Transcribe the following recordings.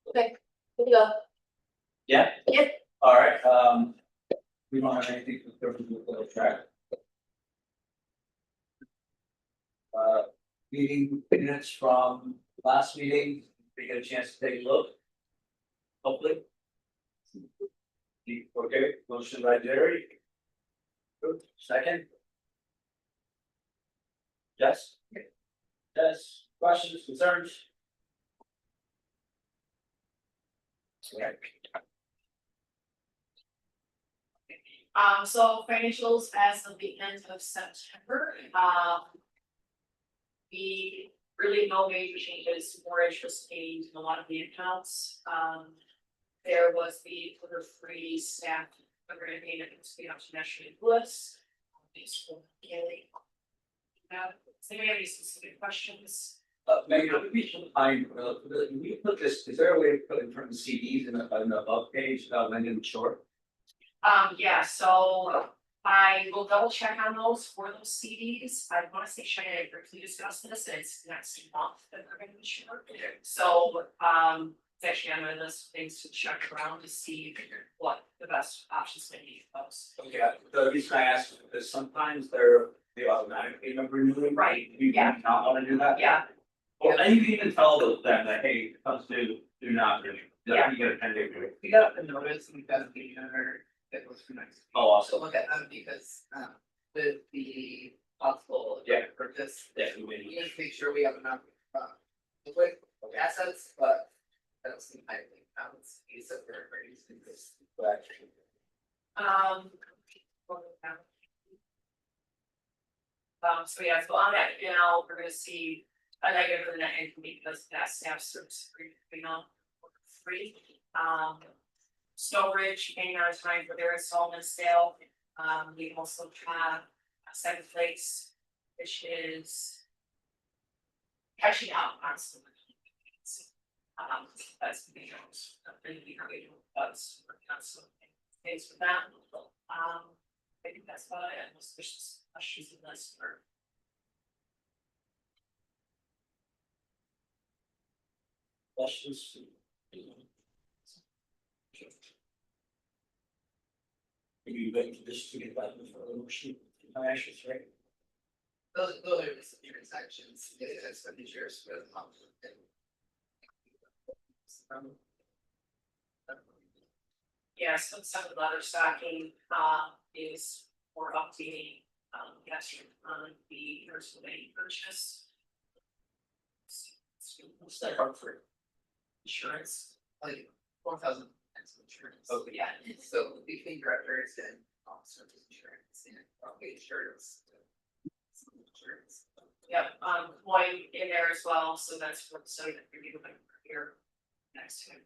Okay, good to go. Yeah, Yep. all right, we don't have anything for the track. Meeting minutes from last meeting, we get a chance to take a look. Hopefully. Okay, motion by Jerry. Good. Second. Yes. Yes, questions, concerns? So financials as of the end of September, we really no major changes, more interest gained in a lot of the accounts. There was the order free staff agreement that was being up to National Lewis. These for Kelly. Does anybody have any specific questions? Maybe we should find, we put this, is there a way to put in front of CDs in the above page, Lyndon Shore? Yeah, so I will double check on those for those CDs. I wanna say Cheyenne and briefly discussed this, it's next month that they're gonna be short. So, it's actually on my list of things to check around to see what the best options may be for those. Okay, the reason I asked is because sometimes they automatically renew. Right, You yeah. do not wanna do that. Yeah, Well, and you can even tell them that, hey, it comes to, do not renew. Yeah. You get a 10-day period. We got a notice and we got the owner that was nice. Oh, awesome. So look at them because with the possible. Yeah. Purchase, Yeah, we win. we need to make sure we have enough liquid assets, but I don't see my balance piece of where we're using this. So yeah, so on that now, we're gonna see a negative in the net income because that staff service agreement on free. Snow Ridge came out of time for their installment sale. We also have Second Place, which is catching up on some. That's the big ones, that's working on some things with that. I think that's about it, unless there's questions in this or. Questions? Maybe wait for this to get back before the motion, financials, right? Those are just transactions, expenditures for the month. Yeah, so some of the other stocking is for updating yes, on the nurse lane purchase. What's that hard for? Insurance. Like 4,000 insurance. Okay. Yeah, So between directors and officers insurance and probably insurance. Insurance. yep, Lloyd in there as well, so that's what, so that you're giving here next to him.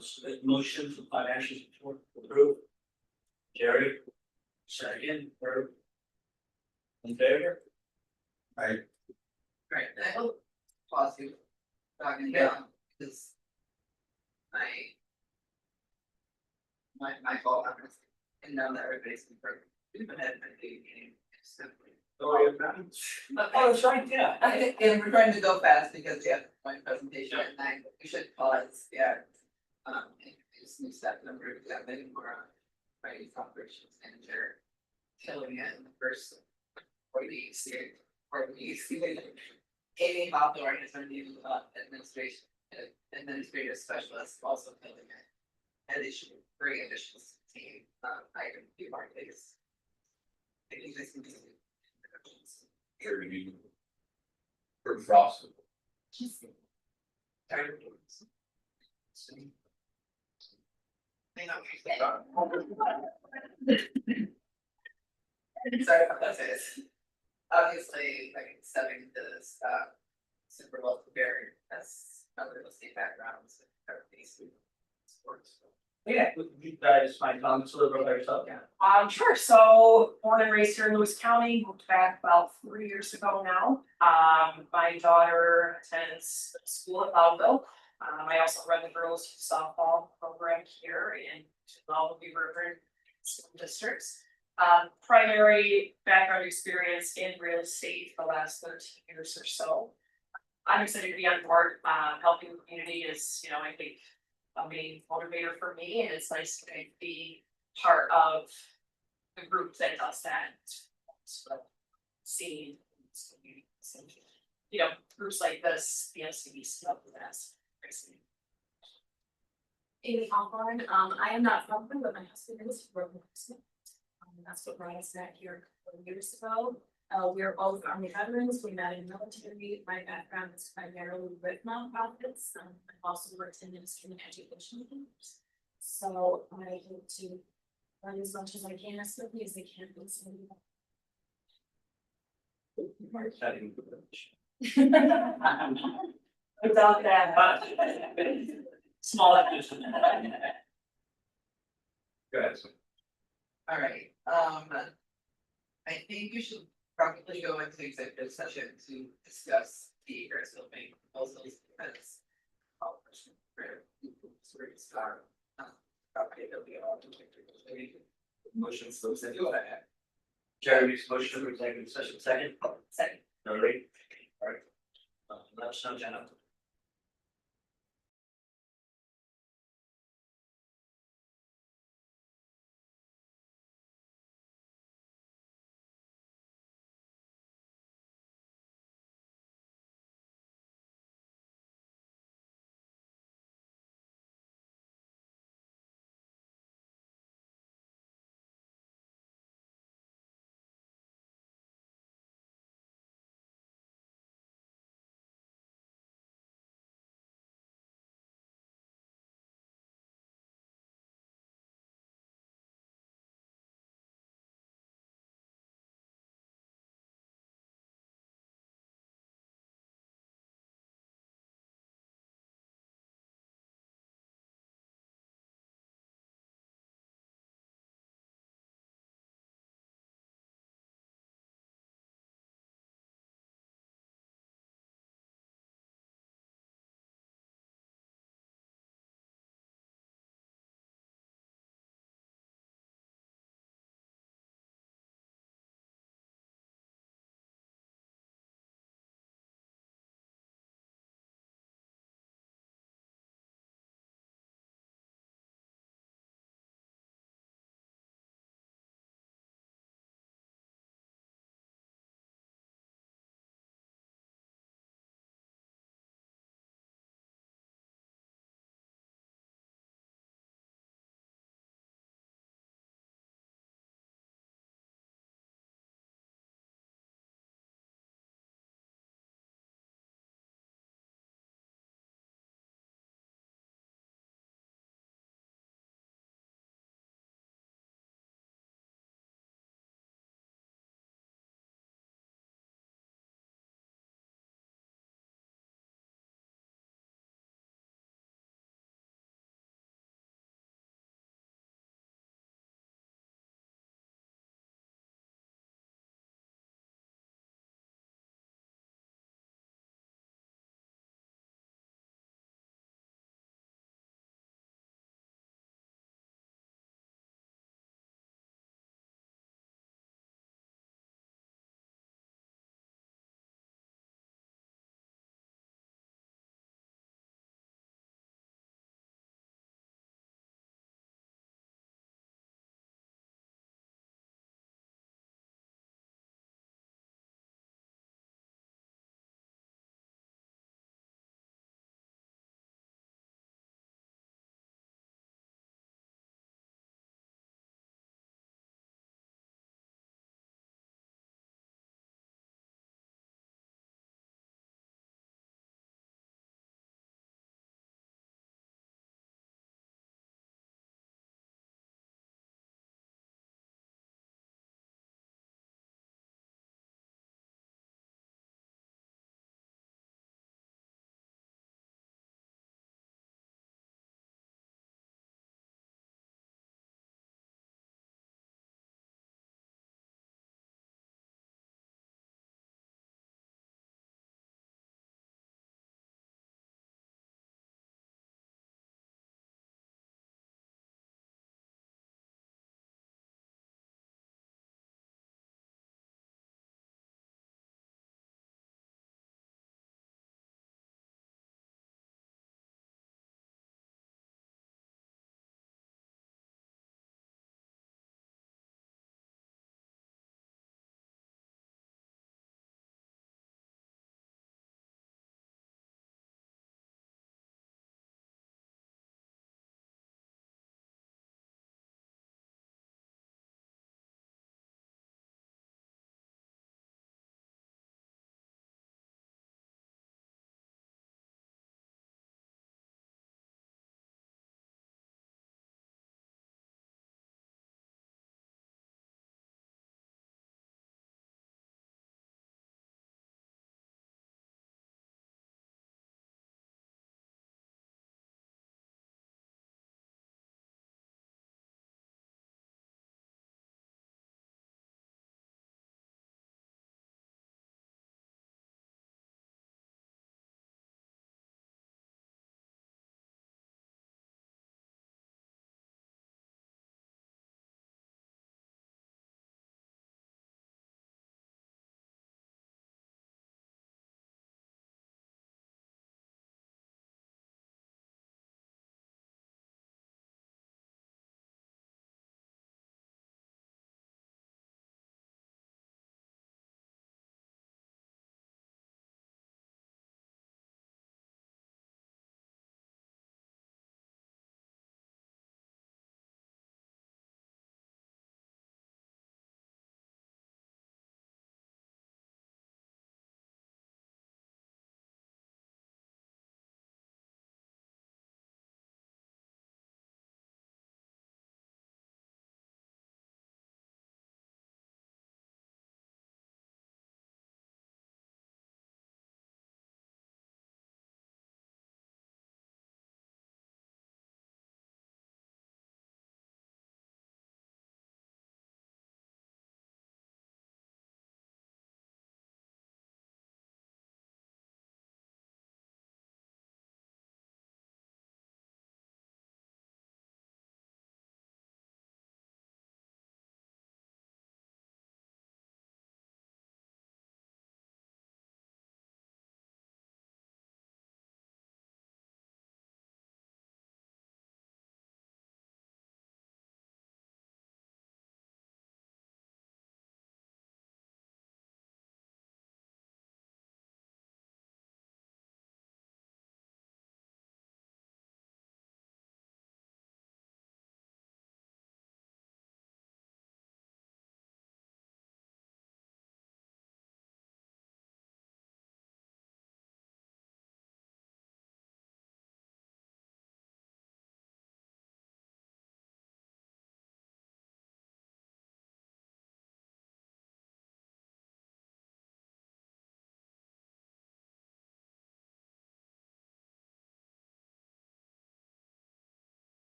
So the motion for financials report approved. Jerry, second, Herb. In favor? Right. Right, I will pause you. Talking down, because my fault, I'm just, and now that everybody's confirmed, we've been having a big game, simply. Oh, that's right, yeah. And we're trying to go fast because we have my presentation at 9, but we should pause, yeah. Introduce new staff member, we have many more on, finance operations manager. Filling in the first 4 weeks, Amy Hawthorne is our new administrative specialist, also filling in. Additional, 3 additional team, item few more days. I think this can be. Here we go. For Frost. Sorry about that, guys. Obviously, like setting this super well prepared as other real estate backgrounds and everything. Sports. Yeah, you guys find comments a little bit about yourself? Yeah. Sure, so born and raised here in Lewis County, moved back about 3 years ago now. My daughter attends school at Loudville. I also run the girls softball program here in Loudville River school districts. Primary background experience in real estate for the last 13 years or so. I'm excited to be on board, helping the community is, you know, I think a main motivator for me, and it's nice to kind of be part of the group that does that. So, seeing, you know, groups like this, the SCB stuff, that's crazy. Amy Hawthorne, I am not from Brooklyn, but my husband is from Brooklyn. That's what brought us back here a couple of years ago. We are both Army veterans, we met in the military, my background is primarily with nonprofits, I've also worked in industry and education. So I hope to learn as much as I can, as quickly as I can. from somebody Without that. Small addition. Go ahead. Alright, I think you should probably go into executive session to discuss the egress building proposals because. Sort of start. Okay, that we all. Motions, those that do that. Jeremy's motion for executive session, second. Second. All right. All right. Let us know, Jenna.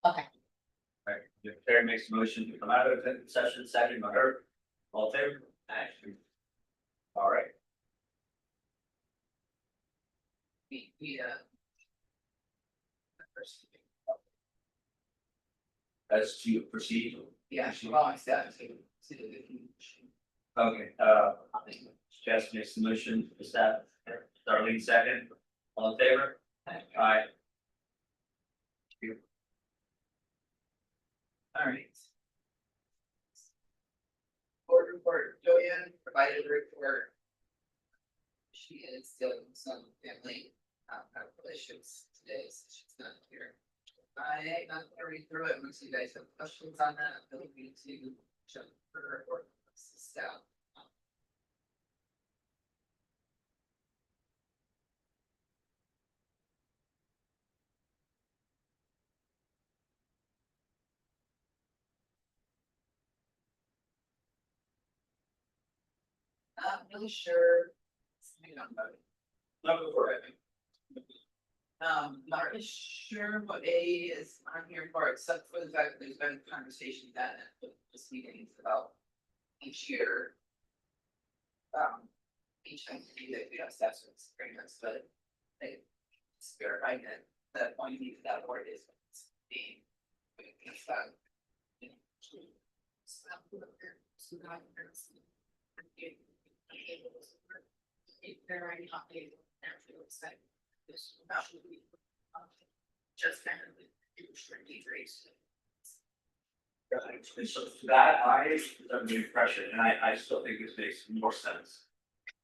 Okay. Alright, if Terry makes a motion to come out of executive session, second by her, all in favor? Aye. Alright, We. First. that's to proceed. Yeah, well, I said to the. Okay, Jess makes the motion, is that Darlene second, all in favor? Aye. All right. Board report, Joanne provided a report. She is dealing with some family medical issues today, so she's not here. I'm not gonna read through it, unless you guys have questions on that, feel free to jump her or staff. Not really sure. Hang on, buddy. Not before, I think. Not really sure what A is on here for, except for the fact that there's been conversation that this meeting is about each year. Each entity that we have staff service agreements, but they spirit right at that point, you need that word is being. It's that. They're already not able, they're expect this should be just kind of decrease. Right, so for that, I, I'm under the impression, and I still think this makes more sense.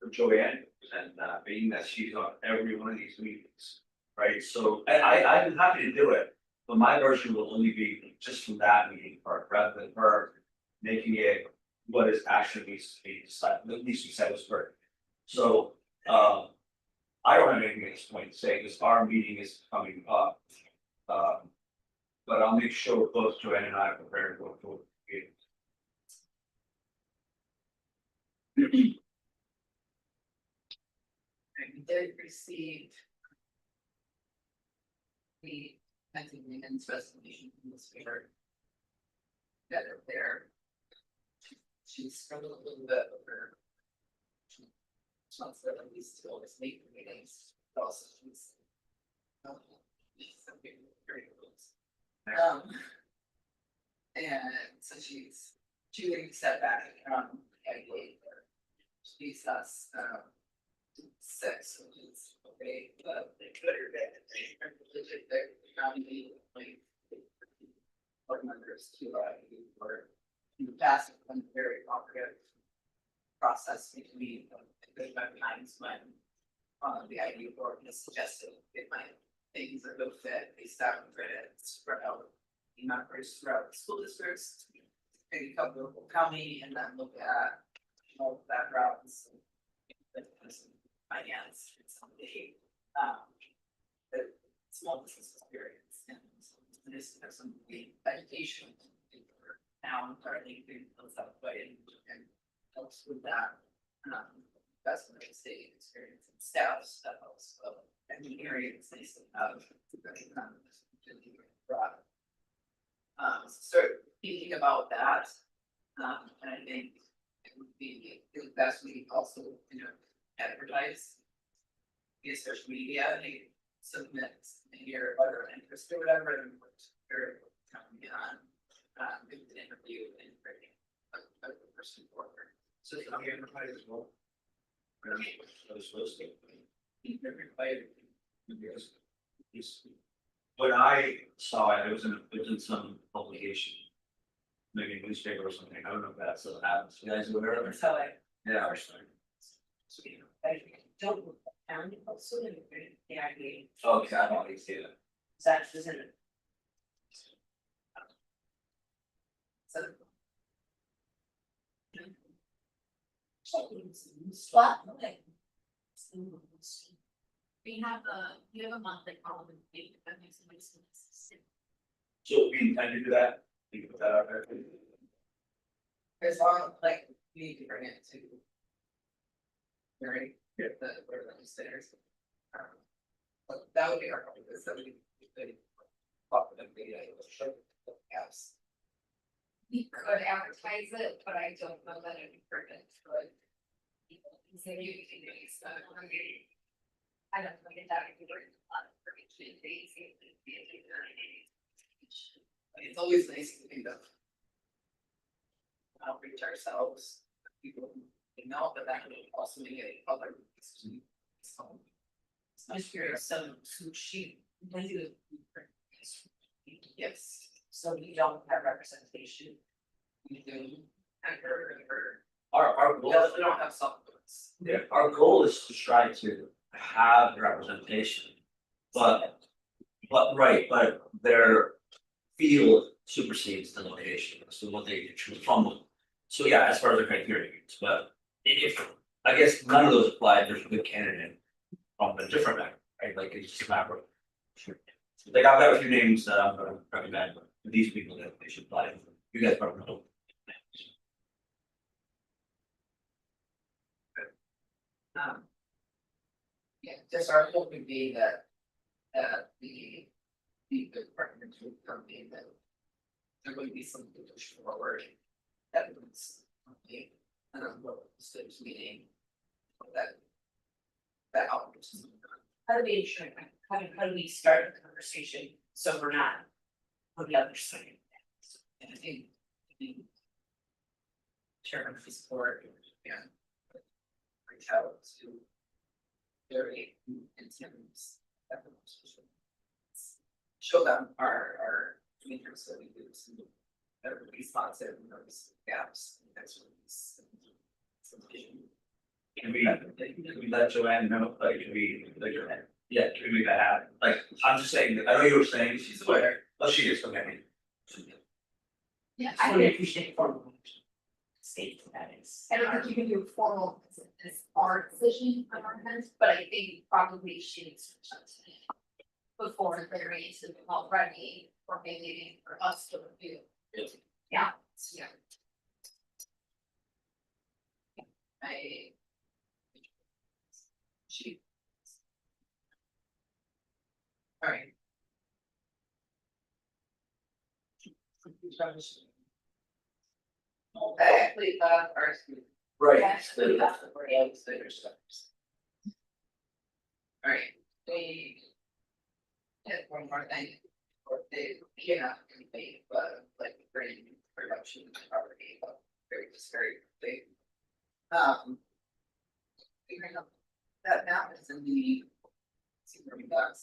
For Joanne, and being that she's on every one of these meetings, right, so I'm happy to do it. But my version will only be just from that meeting part, rather than her making it what is actually needs to be decided, at least we said was her. So, I don't have anything at this point to say, because our meeting is coming up. But I'll make sure both Joanne and I are prepared to go forward. We did receive. The Pennsylvania's resolution from the spirit. That are there. She's struggled a little bit with her. Responsibilities to always make the meetings, but also she's. Something very close. And so she's choosing to step back from the she's us, 6, which is okay, but they could have been. County, like. Board members to, or in the past, it's been very cooperative. Process between, there's been times when. The ID board has suggested it might, things that will fit based on credits spread out. The members throughout the school districts. Maybe cover the whole county and then look at, backgrounds. Finance, and some of the small business experience and this has some education. Now I'm currently doing those up, but and helps with that. That's what I say, experience and staff stuff also, and the areas they still have. Start thinking about that, and I think it would be the best we also, advertise. Via social media, they submit your letter of interest or whatever, and we're coming on, give an interview and bring a person forward. So I'm here to fight as well. I was supposed to. Yes. Yes. When I saw it, it was in some publication. Maybe a newspaper or something, I don't know if that's what happens, you guys aware of it? So I. Yeah. I don't, and also the idea. Okay, I don't really see that. That isn't it. So. Spot. We have a monthly parliament meeting, that makes sense. So we intend to do that, you can put that out there. As long, like, we need to bring it to. Right, get the, where the stairs. But that would be our focus, that we could. Yes. We could advertise it, but I don't know that it'd be pertinent for like. People, so you can do it, so I'm getting. I don't know, get that, we were a lot of information, days, It's always nice to think of. Outreach ourselves, people who know, but that could also be a other. So. I'm just curious, so she, they do. Yes, So you don't have representation. we do, and her, Our goal, we don't have supplements. yeah, our goal is to try to have representation. But right, their field supersedes the location, so what they choose from. So yeah, as far as the criteria, goes, but if, I guess none of those apply, there's a good candidate from a different background, right, like it's just a macro. Like I've got a few names that I'm gonna recommend, but these people that they should apply, you guys probably know. Yeah, just our hope would be that, the departments would come in that. There would be some push forward. Evidence. Well, stage meeting. That. That outreach. How do we ensure, how do we start the conversation, so we're not on the other side? And I think. Chairman of the support, yeah. Reach out to. Very intense. Show them our interest that we do some. Better responsive in those gaps. That's what these. Some vision. Can we let Joanne know, like, can we, like, yeah, can we make that happen? Like, I'm just saying, I know you were saying she's aware, oh, she is, okay. Yeah, I really appreciate formal state that is. I don't think you can do formal as our decision on our hands, but I think probably she needs to touch it. Before they're ready to already, or maybe for us to review. Yeah. Yeah. She. Alright. Actually, our. Right. Actually, that's the word I was saying, steps. Alright, we. Hit one more thing, or they, complete, but like bring production property, but very big. Figuring out that map is in the. See where we got.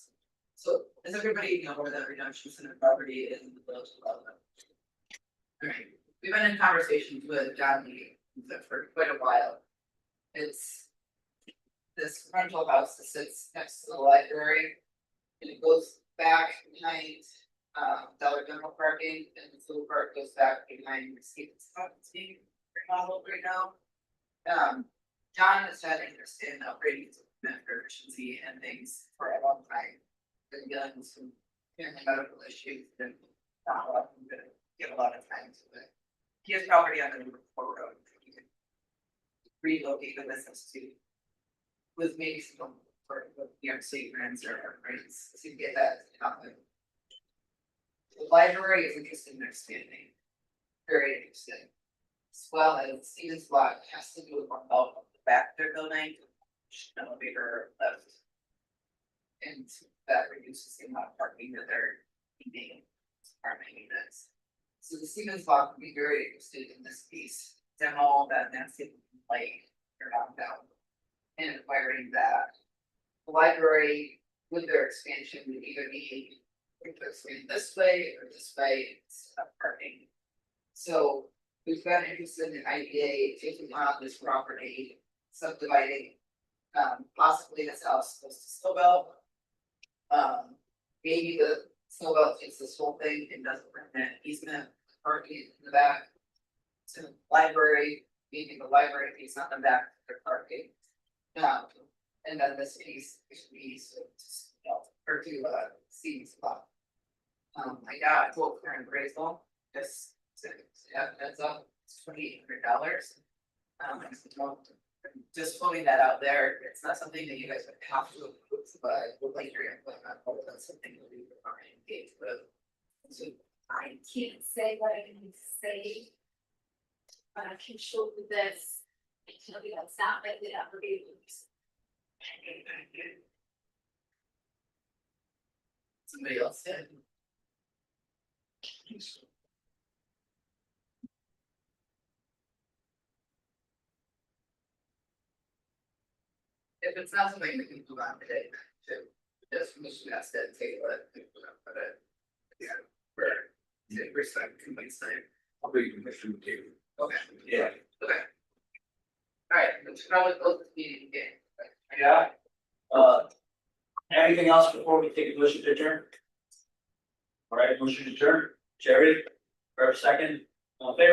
So, does everybody know where that reduction center property is in the village development? Alright, we've been in conversations with John Lee for quite a while. It's. This rental house that sits next to the library. And it goes back behind, Dollar General parking, and the food park goes back behind Stevens Pub, it's being remodeled right now. John has had interest in upgrading to efficiency and things for a long time. Been dealing with some medical issues and not a lot, I'm gonna give a lot of time to it. He has property on the Route 4 road. He can relocate the business to. With maybe some for New York State grants or grants to get that to happen. The library is interested in expanding. Very interested. As well as Stevens Block has to do with one belt of the back of their building, elevator left. And that reduces the amount of parking that they're needing apartment units. So the Stevens Block would be very interested in this piece, demo that landscape like or down. And acquiring that. The library, with their expansion, would either need to expand this way or this way, it's parking. So we've got interested in IDA taking on this property, subdividing. Possibly this house goes to Snowbelt. Maybe the Snowbelt takes this whole thing and doesn't rent that easement, parking in the back. To the library, maybe the library takes on the back for parking. And then this piece, should be or to Steve's spot. I got a quote for an appraisal, just to have heads up, it's $2,800. just putting that out there, it's not something that you guys would have to approve, but would like your input on whether that's something that we are engaged with. So, I can't say what I can say. But I can show you this, and tell you that's not likely to ever be used. somebody else said. If it's not something we can move on today, to just mission has to table it, but yeah, we're stuck next time. I'll be commission too. Okay, Yeah. okay. Alright, let's probably close this meeting again. Yeah. Anything else before we take a motion to adjourn? All right, motion to adjourn, Jerry, for a second, all in favor?